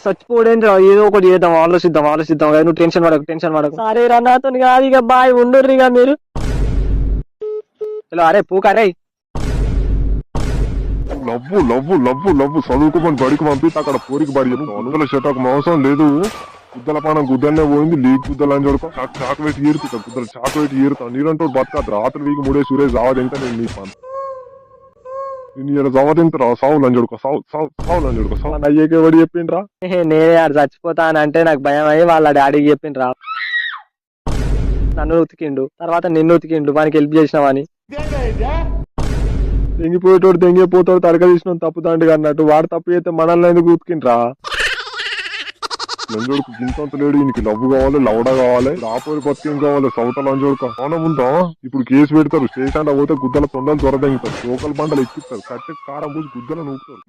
చచ్చిపోడేంద్ర ఏదో ఒకటి చేద్దాం, ఆలోచిద్దాం నువ్వు టెన్షన్ పడకు. సరే రా నాతో కాదు ఇక బాయ్ ఉండుర్రి ఇక మీరు. హలో అరే పూకారే లవ్వు లవ్వు లవ్వు లవ్వు చదువుకోమని బడికి పంపిస్తే అక్కడ పోరికి బడి అందులో చెట్టకు మోసం లేదు. గుద్దల పానం గుద్దలనే పోయింది, లీక్ గుద్దలు అని చూడక చాకు పెట్టి ఏరుతా గుద్దలు చాకు పెట్టి ఏరుతా. నీరంటూ బతకదు రాత్రి వీకి మూడే సూర్య జావదింత నేను నీ పని నేను జావదింతరా సావులు అని చూడక సావులు అని చూడక సావు అయ్యేకి ఎవడు చెప్పిండ్రా. నేనే ఆడు చచ్చిపోతా అని అంటే నాకు భయం అయ్యి వాళ్ళ డాడీకి చెప్పిండ్రా. నన్ను ఉతికిండు, తర్వాత నిన్ను ఉతికిండు, వానికి హెల్ప్ చేసినావని. తెంగిపోయేటోడు తెంగిపోతాడు తడక తీసిన తప్పుదండి అన్నట్టు వాడు తప్పు చేస్తే మనల్ని ఎందుకు ఉతికిండ్రా. లంజోడుకు గింతంత లేడు, ఈయనకి లవ్వు కావాలి, లవడ కావాలి, రాపోయి పత్యం కావాలి, సౌత లంజోడుక అవునం ఉందా. ఇప్పుడు కేసు పెడతారు, స్టేషన్ పోతే గుద్దల తొండలు దొరదంగుతారు, లోకల్ బండలు ఎక్కిస్తారు, కట్టె కారం పూసి గుద్దలు నూకుతారు.